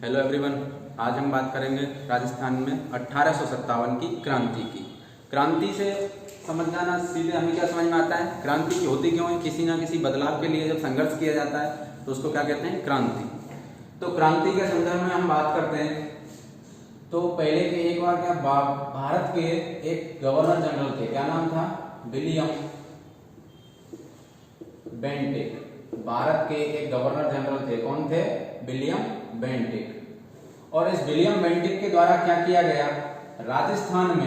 Hello everyone, आज हम बात करेंगे राजस्थान में 1857 की क्रांति की। क्रांति से समझ जाना सीधे हमें क्या समझ में आता है, क्रांति की होती क्यों है। किसी ना किसी बदलाव के लिए जब संघर्ष किया जाता है तो उसको क्या कहते हैं, क्रांति। तो क्रांति के संदर्भ में हम बात करते हैं तो पहले के एक बार क्या भारत के एक गवर्नर जनरल थे, क्या नाम था, विलियम बेंटिक। भारत के एक गवर्नर जनरल थे, कौन थे, विलियम बेंटिक। और इस विलियम बेंटिक के द्वारा क्या किया गया, राजस्थान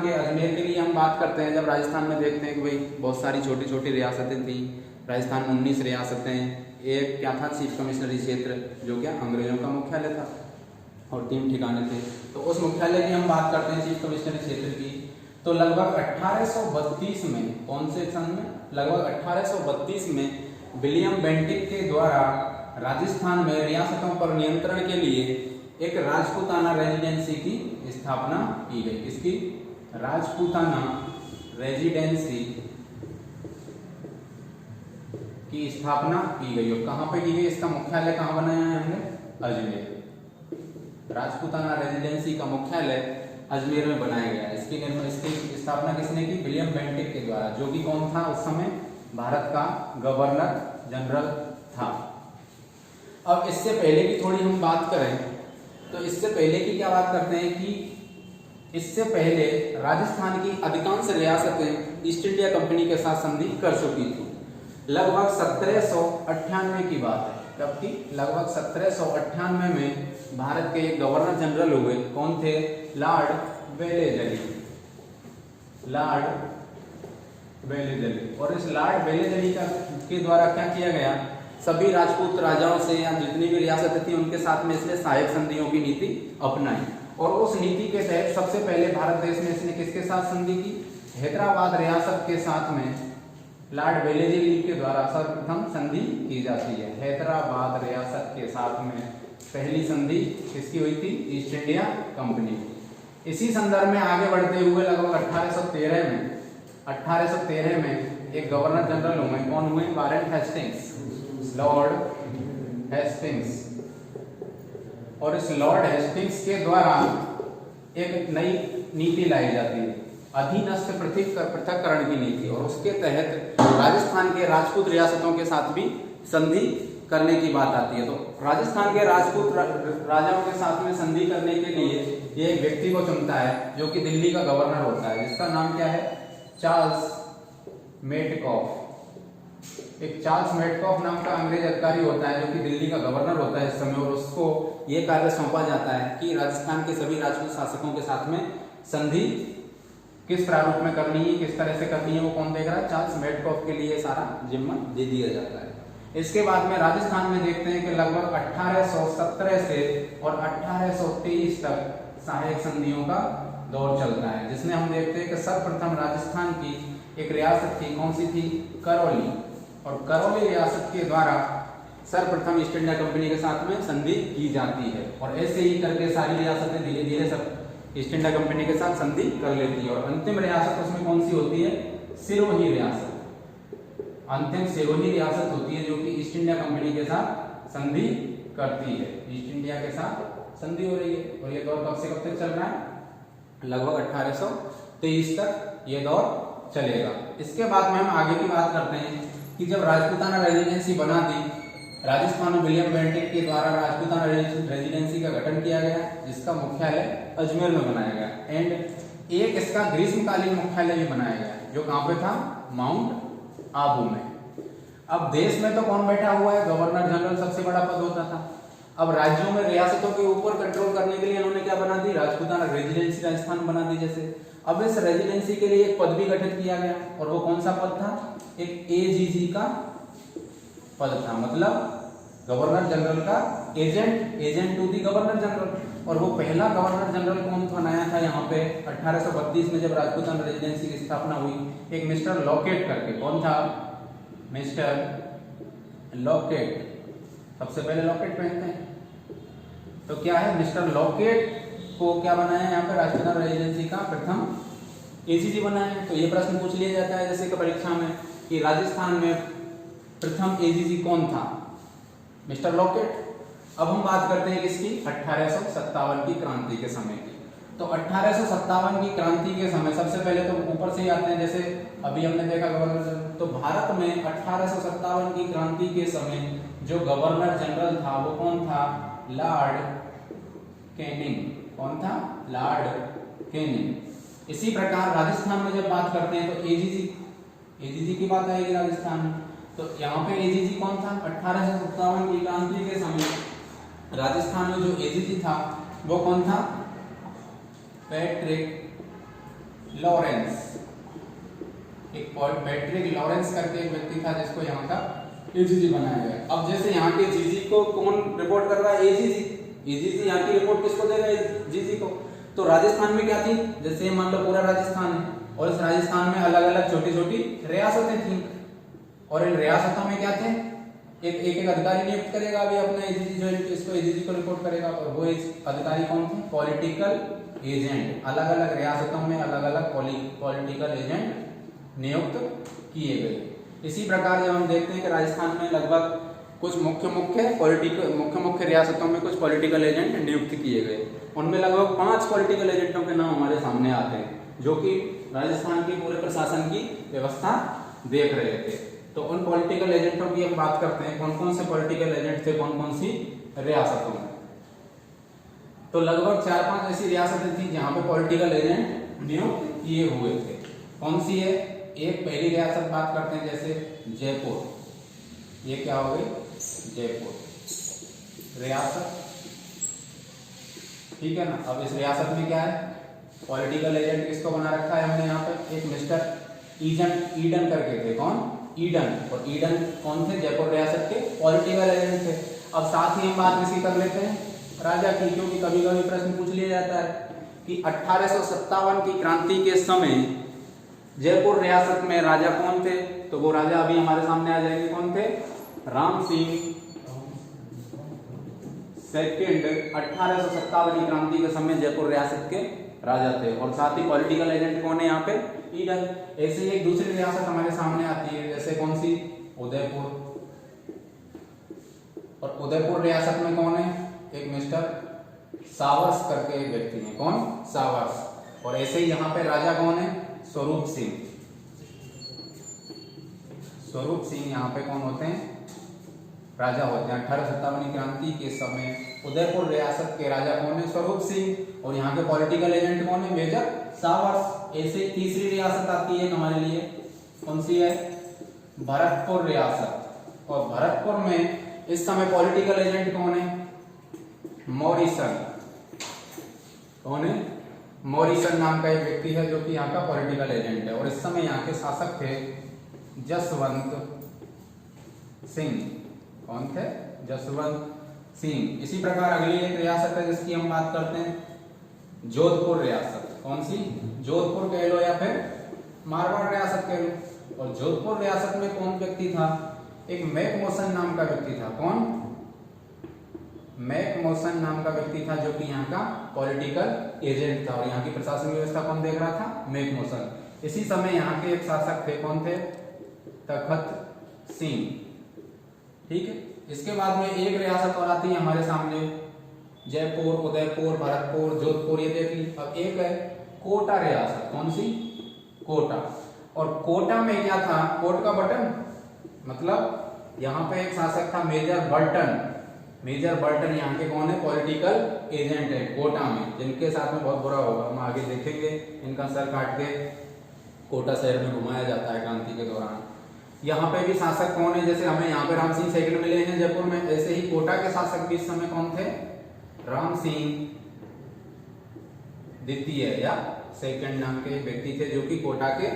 के अजमेर के लिए हम बात करते हैं। जब राजस्थान में देखते हैं कि भाई बहुत सारी छोटी छोटी रियासतें थी, राजस्थान में 19 रियासतें, एक क्या था, चीफ कमिश्नरी क्षेत्र, जो क्या अंग्रेजों का मुख्यालय था, और 3 ठिकाने थे। तो उस मुख्यालय की हम बात करते हैं, चीफ कमिश्नरी क्षेत्र की। तो लगभग 1832 में, कौन से सन में, लगभग 1832 में विलियम बेंटिक के द्वारा राजस्थान में रियासतों पर नियंत्रण के लिए एक राजपूताना रेजिडेंसी की स्थापना की गई। इसकी राजपूताना रेजिडेंसी की स्थापना की गई। और कहां पे की गई, इसका मुख्यालय कहां बनाया है हमने, अजमेर। राजपूताना रेजिडेंसी का मुख्यालय अजमेर में बनाया गया। इसकी स्थापना किसने की, विलियम बेंटिक के द्वारा, जो कि कौन था उस समय, भारत का गवर्नर जनरल था। अब इससे पहले की थोड़ी हम बात करें तो इससे पहले की क्या बात करते हैं कि इससे पहले राजस्थान की अधिकांश रियासतें ईस्ट इंडिया कंपनी के साथ संधि कर चुकी थी। लगभग 1798 की बात है, कब की, लगभग 1798 में भारत के एक गवर्नर जनरल हुए, कौन थे, लॉर्ड वेलेजली। और इस लॉर्ड वेलेजली के द्वारा क्या किया गया, सभी राजपूत राजाओं से या जितनी भी रियासतें थी उनके साथ में इसने सहायक संधियों की नीति अपनाई। और उस नीति के तहत सबसे पहले भारत देश में इसने किसके साथ संधि की, हैदराबाद रियासत के साथ में लॉर्ड वेलेजली के द्वारा सर्वप्रथम संधि की जाती है। हैदराबाद रियासत के साथ में पहली संधि किसकी हुई थी, ईस्ट इंडिया कंपनी की। इसी संदर्भ में आगे बढ़ते हुए लगभग 1813 में एक गवर्नर जनरल हुए, कौन हुए, वारेन हेस्टिंग्स, लॉर्ड हेस्टिंग्स। और इस लॉर्ड हेस्टिंग्स के द्वारा एक नई नीति लाई जाती है, अधीनस्थ पृथक्करण की नीति। और उसके तहत राजस्थान के राजपूत रियासतों के साथ भी संधि करने की बात आती है। तो राजस्थान के राजपूत राजाओं के साथ में संधि करने के लिए ये एक व्यक्ति को चुनता है जो कि दिल्ली का गवर्नर होता है, जिसका नाम क्या है, चार्ल्स मेटकॉफ। एक चार्ल्स मेटकॉफ नाम का अंग्रेज अधिकारी होता है जो कि दिल्ली का गवर्नर होता है इस समय। और उसको ये कार्य सौंपा जाता है कि राजस्थान के सभी राजपूत शासकों के साथ में संधि किस प्रारूप में करनी है, किस तरह से करनी है, वो कौन देख रहा है, चार्ल्स मेटकॉफ के लिए सारा जिम्मा दे दिया जाता है। इसके बाद में राजस्थान में देखते हैं कि लगभग 1817 से और 1823 तक सहायक संधियों का दौर चलता है, जिसमें हम देखते हैं कि सर्वप्रथम राजस्थान की एक रियासत थी, कौन सी थी, करौली। और करौली रियासत के द्वारा सर्वप्रथम ईस्ट इंडिया कंपनी के साथ में संधि की जाती है। और ऐसे ही करके सारी रियासतें धीरे धीरे सब ईस्ट इंडिया कंपनी के साथ संधि कर लेती है। और अंतिम रियासत उसमें कौन सी होती है, सिरोही रियासत। अंतिम सिरोही रियासत होती है जो कि ईस्ट इंडिया कंपनी के साथ संधि करती है। ईस्ट इंडिया के साथ संधि हो रही है। और ये दौर कब से कब तक चल रहा है, लगभग 1823 तक ये दौर चलेगा। इसके बाद में हम आगे की बात करते हैं कि जब राजपूताना रेजिडेंसी बना दी राजस्थान में, विलियम बेंटिक के द्वारा राजपूताना रेजिडेंसी का गठन किया गया, जिसका मुख्यालय अजमेर में बनाया गया। एंड एक इसका ग्रीष्मकालीन मुख्यालय भी बनाया गया, जो कहां पे था, माउंट आबू में। अब देश में तो कौन बैठा हुआ है, गवर्नर जनरल सबसे बड़ा पद होता था। अब राज्यों में रियासतों के ऊपर कंट्रोल करने के लिए इन्होंने क्या बना दी, राजपूताना रेजिडेंसी राजस्थान बना दी। जैसे अब इस रेजिडेंसी के लिए एक पद भी गठित किया गया, और वो कौन सा पद था, एक एजीजी का पद था, मतलब गवर्नर जनरल का agent to the governor general. और वो पहला गवर्नर जनरल कौन बनाया था यहाँ पे 1832 में, जब राजपूताना रेजिडेंसी की स्थापना हुई, एक मिस्टर लॉकेट करके। कौन था, मिस्टर लॉकेट। सबसे पहले लॉकेट पहनते हैं, तो क्या है, मिस्टर लॉकेट को क्या बनाया यहाँ पे, राजपूताना रेजिडेंसी का प्रथम एजीजी बनाया। तो ये प्रश्न पूछ लिया जाता है जैसे कि परीक्षा में, कि राजस्थान में प्रथम एजीजी कौन था, मिस्टर लॉकेट। अब हम बात करते हैं किसकी, 1857 की क्रांति के समय की। तो 1857 की क्रांति के समय सबसे पहले तो ऊपर से ही आते हैं, जैसे अभी हमने देखा गवर्नर जनरल। तो भारत में 1857 की क्रांति के समय जो गवर्नर जनरल था वो कौन था, लॉर्ड कैनिंग। कौन था, लॉर्ड कैनिंग। इसी प्रकार राजस्थान में जब बात करते हैं तो एजीजी की बात आएगी राजस्थान में। तो यहाँ पे एजीजी कौन था, 1857 की क्रांति के समय राजस्थान में जो एजीजी था वो कौन था, पैट्रिक लॉरेंस। एक पैट्रिक लॉरेंस करके एक व्यक्ति था जिसको यहाँ का एजीजी बनाया गया। अब जैसे यहाँ के जीजी को कौन रिपोर्ट कर रहा है, एजीजी यहाँ की रिपोर्ट किसको देगा, जीजी को। तो राजस्थान में क्या थी, जैसे मान लो पूरा राजस्थान है और इस राजस्थान में अलग अलग छोटी छोटी रियासतें थी, और इन रियासतों में क्या थे, एक अधिकारी नियुक्त करेगा अभी अपना एजीजी जो इसको एजीजी को रिपोर्ट करेगा, और वो अधिकारी कौन थे, पॉलिटिकल एजेंट। अलग अलग रियासतों में अलग अलग पॉलिटिकल एजेंट नियुक्त किए गए। इसी प्रकार जब हम देखते हैं कि राजस्थान में लगभग कुछ मुख्य रियासतों में कुछ पॉलिटिकल एजेंट नियुक्त किए गए। उनमें लगभग 5 पॉलिटिकल एजेंटों के नाम हमारे सामने आते हैं जो कि राजस्थान के पूरे प्रशासन की व्यवस्था देख रहे थे। तो उन पॉलिटिकल एजेंटों की हम बात करते हैं, कौन कौन से पॉलिटिकल एजेंट थे कौन कौन सी रियासतों में। तो लगभग 4-5 ऐसी रियासतें थी जहां पे पॉलिटिकल एजेंट नियुक्त किए हुए थे। कौन सी है, एक पहली रियासत बात करते हैं जैसे जयपुर। ये क्या हो गई, जयपुर रियासत, ठीक है ना। अब इस रियासत में क्या है, पॉलिटिकल एजेंट किसको बना रखा है हमने यहाँ पे, एक मिस्टर ईडन करके थे। कौन, ईडन। और ईडन कौन थे, जयपुर रियासत के पॉलिटिकल एजेंट थे। अब साथ ही हम बात किसकी कर लेते हैं, राजा की, क्योंकि कभी कभी प्रश्न पूछ लिया जाता है कि 1857 की क्रांति के समय जयपुर रियासत में राजा कौन थे। तो वो राजा अभी हमारे सामने आ जाएंगे, कौन थे, राम सिंह सेकंड 1857 की क्रांति के समय जयपुर रियासत के राजा थे। और साथ ही पॉलिटिकल एजेंट कौन है यहाँ पे, ईडन। ऐसे ही एक दूसरी रियासत हमारे सामने आती है, जैसे कौन सी, उदयपुर। और उदयपुर रियासत में कौन है, एक मिस्टर सावर्स करके एक व्यक्ति है। कौन, सावर्स। और ऐसे ही यहाँ पे राजा कौन है, स्वरूप सिंह। स्वरूप सिंह यहाँ पे कौन होते हैं, राजा होते हैं। 1857 की क्रांति के समय उदयपुर रियासत के राजा कौन है, स्वरूप सिंह। और यहाँ के पॉलिटिकल एजेंट कौन है, मेजर सावर्स। ऐसे तीसरी रियासत आती है हमारे लिए, कौन सी है, भरतपुर रियासत। और भरतपुर में इस समय पॉलिटिकल एजेंट कौन है, मॉरिसन। कौन है, मॉरिसन नाम का एक व्यक्ति है जो कि यहाँ का पॉलिटिकल एजेंट है। और इस समय यहाँ के शासक थे जसवंत सिंह। कौन थे, जसवंत सिंह। इसी प्रकार अगली एक रियासत है जिसकी हम बात करते हैं, जोधपुर रियासत। कौन सी, जोधपुर कह लो या फिर मारवाड़ रियासत कह लो। और जोधपुर रियासत में कौन व्यक्ति था, एक मैकमोसन नाम का व्यक्ति था। कौन, मैकमोसन नाम का व्यक्ति था जो कि यहाँ का पॉलिटिकल एजेंट था। और यहाँ की प्रशासनिक व्यवस्था कौन देख रहा था, मैकमोसन। इसी समय यहाँ के एक शासक थे, कौन थे, तखत सिंह। ठीक है। इसके बाद में एक रियासत और आती है हमारे सामने, जयपुर, उदयपुर, भरतपुर, जोधपुर, ये देख ली। अब एक है कोटा रियासत। कौन सी, कोटा। और कोटा में क्या था, कोट का बटन, मतलब यहाँ पे एक शासक था मेजर बर्टन। मेजर बर्टन यहाँ के कौन है, पॉलिटिकल एजेंट है कोटा में, जिनके साथ में बहुत बुरा होगा, हम आगे देखेंगे। इनका सर काट के कोटा शहर में घुमाया जाता है क्रांति के दौरान। यहाँ पे भी शासक कौन है, जैसे हमें यहाँ पे राम सिंह सेकंड मिले हैं जयपुर में, ऐसे ही कोटा के शासक भी इस समय कौन थे, राम सिंह द्वितीय या सेकंड नाम के व्यक्ति थे जो कि कोटा के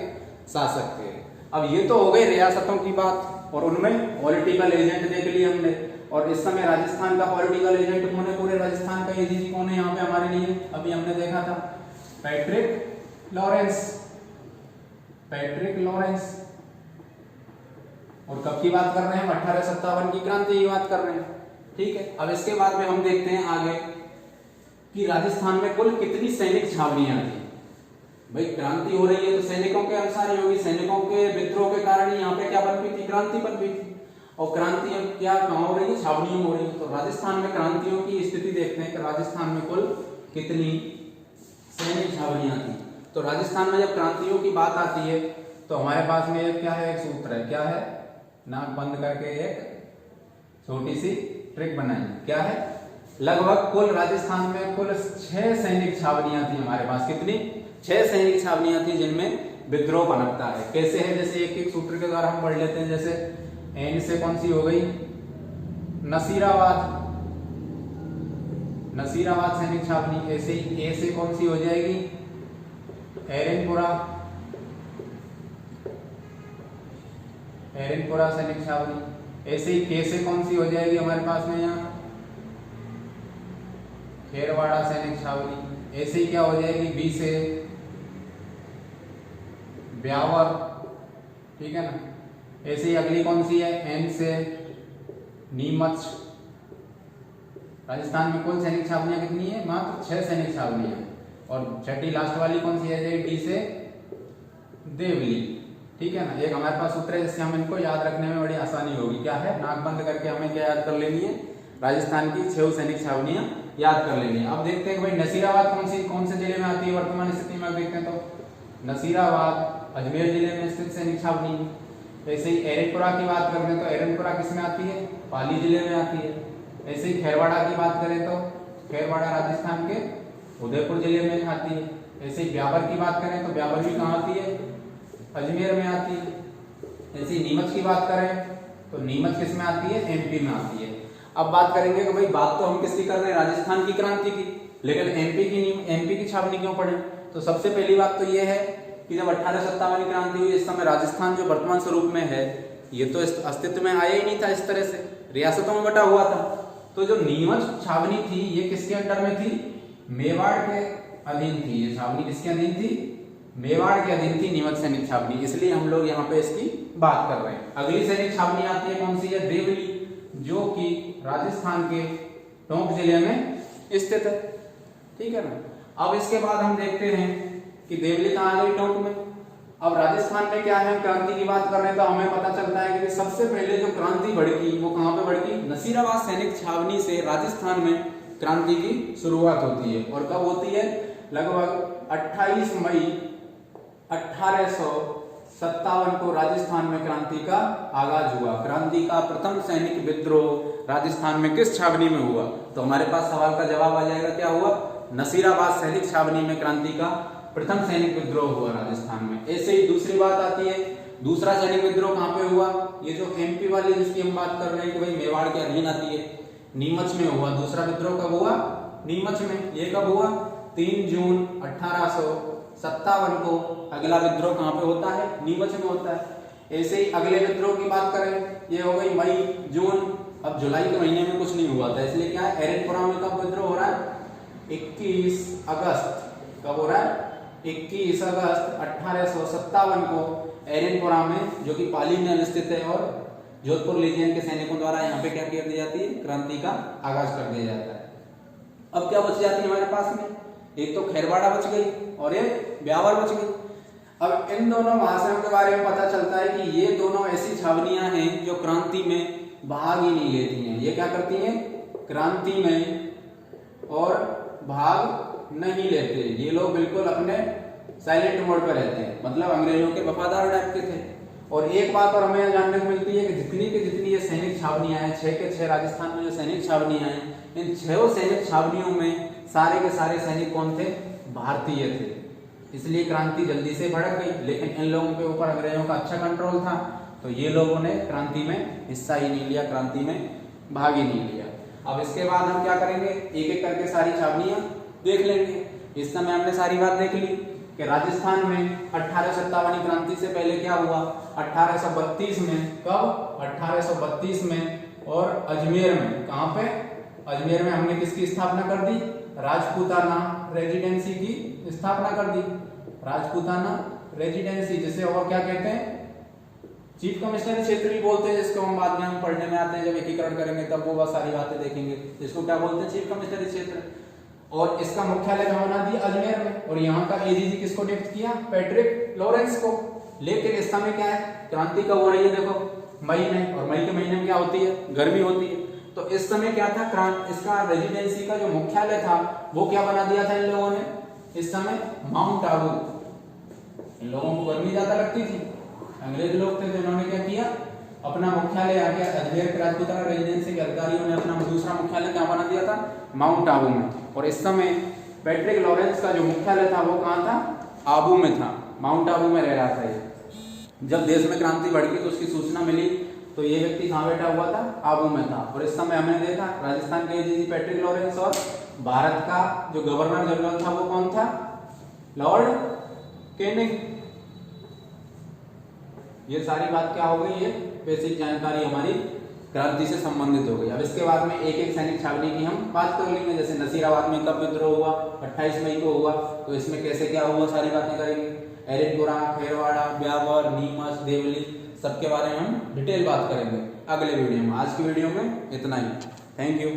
शासक थे। अब ये तो हो गई रियासतों की बात, और उनमें पॉलिटिकल एजेंट देख लिए हमने। और इस समय राजस्थान का पॉलिटिकल एजेंट कौन है, पूरे राजस्थान का एजीजी कौन है यहाँ पे हमारे लिए, अभी हमने देखा था, पैट्रिक लॉरेंस। Patrick Lawrence. और कब की बात कर रहे हैं, 1857 की क्रांति की बात कर रहे हैं। ठीक है। अब इसके बाद में हम देखते हैं आगे कि राजस्थान में कुल कितनी सैनिक छावनियां थी। भाई क्रांति हो रही है तो सैनिकों के अनुसार ही होगी, सैनिकों के विद्रोह के कारण यहाँ पे क्या बन गई थी, क्रांति बन गई थी। और क्रांतियां क्या कहाँ हो रही है, छावनियों में हो रही है। तो राजस्थान में क्रांतियों की स्थिति देखते हैं कि राजस्थान में कुल कितनी सैनिक छावनियां थी। तो राजस्थान में जब क्रांतियों की बात आती है तो हमारे पास में एक क्या है, एक सूत्र है, क्या है, नाक बंद करके एक छोटी सी ट्रिक बनाई, क्या है, लगभग कुल राजस्थान में कुल 6 सैनिक छावनियां थी हमारे पास। कितनी, 6 सैनिक छावनियां थी जिनमें विद्रोह पनपता है। कैसे है, जैसे एक एक सूत्र के द्वारा हम पढ़ लेते हैं। जैसे एन से कौन सी हो गई, नसीराबाद, नसीराबाद सैनिक छावनी। ऐसे ही ए से कौन सी हो जाएगी, एरनपुरा, एरनपुरा सैनिक छावनी। ऐसे ही के से कौन सी हो जाएगी हमारे पास में यहाँ, खेरवाड़ा सैनिक छावनी। ऐसे ही क्या हो जाएगी, बी से ब्यावर, ठीक है ना। ऐसे ही अगली कौन सी है, एन से नीमच। राजस्थान में कुल सैनिक छावनियां कितनी है, मात्र 6 सैनिक छावनियां। और छठी लास्ट वाली कौन सी है, डी से देवली, ठीक है ना। एक हमारे पास सूत्र है जिससे हम इनको याद रखने में बड़ी आसानी होगी, क्या है, नाक बंद करके हमें क्या याद कर लेनी है, राजस्थान की 6 सैनिक छावनियां याद कर लेनी है। अब देखते हैं कि भाई नसीराबाद कौन से जिले में आती है वर्तमान स्थिति में। देखते हैं तो नसीराबाद अजमेर जिले में स्थित सैनिक छावनी। ऐसे ही एरनपुरा की बात करते हैं तो एरनपुरा किस में आती है, पाली जिले में आती है। ऐसे ही खेरवाड़ा की बात करें तो खेरवाड़ा राजस्थान के उदयपुर जिले में आती है। ऐसे ही ब्यावर की बात करें तो ब्यावर भी कहाँ आती है, अजमेर में आती है। ऐसे ही नीमच की बात करें तो नीमच किस में आती है, एमपी में आती है। अब बात करेंगे कि भाई बात तो हम किसकी कर रहे हैं, राजस्थान की क्रांति की, लेकिन एमपी की छावनी क्यों पड़े। तो सबसे पहली बात तो ये है कि जब 1857 की क्रांति हुई, इस समय राजस्थान जो वर्तमान स्वरूप में है ये तो अस्तित्व में आया ही नहीं था, इस तरह से रियासतों में बटा हुआ था। तो जो नीमच छावनी थी ये किसके अंडर में थी, मेवाड़ के अधीन थी। ये छावनी किसके अधीन थी, मेवाड़ के अधीन थी नीमच सैनिक छावनी, इसलिए हम लोग यहाँ पे इसकी बात कर रहे हैं। अगली सैनिक छावनी आती है कौन सी है, देवली, जो कि राजस्थान के टोंक जिले में स्थित है, ठीक है ना। अब इसके बाद हम देखते हैं कि देवली कहाँ आ गई, टोंक में। अब राजस्थान में क्या है, क्रांति की बात कर रहे हैं तो हमें पता चलता है कि सबसे पहले जो क्रांति भड़की वो कहाँ पे भड़की, नसीराबाद सैनिक छावनी से राजस्थान में क्रांति की शुरुआत होती है। और कब होती है, लगभग 28 मई 1857 को राजस्थान में क्रांति का आगाज हुआ। क्रांति का प्रथम सैनिक विद्रोह राजस्थान में किस छावनी में हुआ, तो हमारे पास सवाल का जवाब आ जाएगा, क्या हुआ, नसीराबाद सैनिक छावनी में क्रांति का प्रथम सैनिक विद्रोह हुआ राजस्थान में। ऐसे ही दूसरी बात आती है, दूसरा सैनिक विद्रोह कहाँ पे हुआ, ये जो एमपी वाली जिसकी हम बात कर रहे हैं कि भाई मेवाड़ के अधीन आती है, नीमच में हुआ। दूसरा विद्रोह कब हुआ, नीमच में। ये कब हुआ, 3 जून 1857 को अगला विद्रोह कहाँ पे होता है, नीमच में होता है। ऐसे ही अगले विद्रोह की बात करें, ये हो गई मई जून। अब जुलाई के महीने में कुछ नहीं हुआ था, इसलिए क्या है, एरनपुरा में कब विद्रोह हो रहा है, 21 अगस्त, कब हो रहा है, 21 अगस्त 1857 को एरनपुरा में, जो कि पाली में स्थित है, और जोधपुर लीजियन के सैनिकों द्वारा यहाँ पे क्या कर दी जाती है, क्रांति का आगाज कर दिया जाता है। अब क्या बच जाती है हमारे पास में, एक तो खेरवाड़ा बच गई और एक ब्यावर बच गई। अब इन दोनों महाशयों के बारे में पता चलता है कि ये दोनों ऐसी छावनियां हैं जो क्रांति में भाग ही नहीं लेती हैं। ये क्या करती हैं, क्रांति में और भाग नहीं लेते। ये लोग बिल्कुल अपने साइलेंट मोड पे रहते हैं, मतलब अंग्रेजों के वफादार टाइप के थे। और एक बात और हमें जानने को मिलती है कि जितनी ये सैनिक छावनियां हैं, 6 के 6 राजस्थान में जो सैनिक छावनियां हैं, इन 6 सैनिक छावनियों में सारे के सारे सैनिक कौन थे, भारतीय थे। इसलिए क्रांति जल्दी से भड़क गई, लेकिन इन लोगों के ऊपर अंग्रेजों का अच्छा कंट्रोल था, तो ये लोगों ने क्रांति में हिस्सा ही नहीं लिया, क्रांति में भाग ही नहीं लिया। अब इसके बाद हम क्या करेंगे, एक एक करके सारी छावनियां देख लेंगे। इस समय हमने सारी बात देख ली कि राजस्थान में 1857 क्रांति से पहले क्या हुआ, 1832 में, कब, 1832 में, और अजमेर में, कहां पे, अजमेर में हमने किसकी स्थापना कर दी, राजपूताना रेजिडेंसी की स्थापना कर दी। राजपूताना रेजिडेंसी, जिसे और क्या कहते हैं, चीफ कमिश्नरी क्षेत्र भी बोलते हैं, जिसको हम बाद में हम पढ़ने में आते हैं, जब एकीकरण करेंगे तब वो बस सारी बातें देखेंगे। इसको क्या बोलते हैं, चीफ कमिश्नरी क्षेत्र। और इसका मुख्यालय कहाँ बना दिया, अजमेर में। और यहाँ का एडीजी किसको नियुक्त किया, पैट्रिक लॉरेंस को। लेकिन इस समय क्या है, क्रांति कब हो रही है, देखो मई में, और मई के महीने में क्या होती है, गर्मी होती है। तो इस समय क्या था, इसका रेजिडेंसी का जो मुख्यालय था वो क्या बना दिया था इन लोगों ने, इस समय माउंट आबू। इन लोगों को गर्मी ज्यादा लगती थी, अंग्रेज लोग थे, तो इन्होंने क्या किया, अपना मुख्यालय आ गया अजमेर के राजपूताना रेजिडेंसी के अधिकारियों ने अपना दूसरा मुख्यालय क्या बना दिया था, माउंट आबू में। और इस समय पैट्रिक लॉरेंस का जो मुख्यालय था वो कहाँ था, आबू में था, माउंट आबू में रह रहा था ये। जब देश में क्रांति भड़की तो उसकी सूचना मिली, तो ये व्यक्ति कहाँ बैठा हुआ था, आबू में था। और इस समय हमने देखा राजस्थान के एजीजी पैट्रिक लॉरेंस, और भारत का जो गवर्नर जनरल था वो कौन था, लॉर्ड कैनिंग। ये सारी बात क्या हो गई, ये बेसिक जानकारी हमारी क्रांति से संबंधित हो गई। अब इसके बाद में एक एक सैनिक छावनी की हम बात कर लेंगे। जैसे नसीराबाद में कब विद्रोह हुआ, 28 मई को हुआ, तो इसमें कैसे क्या हुआ सारी बातें करेंगे। एरनपुरा, खेरवाड़ा, ब्यावर, नीमच, देवली, सबके बारे में हम डिटेल बात करेंगे अगले वीडियो में। आज की वीडियो में इतना ही। Thank you.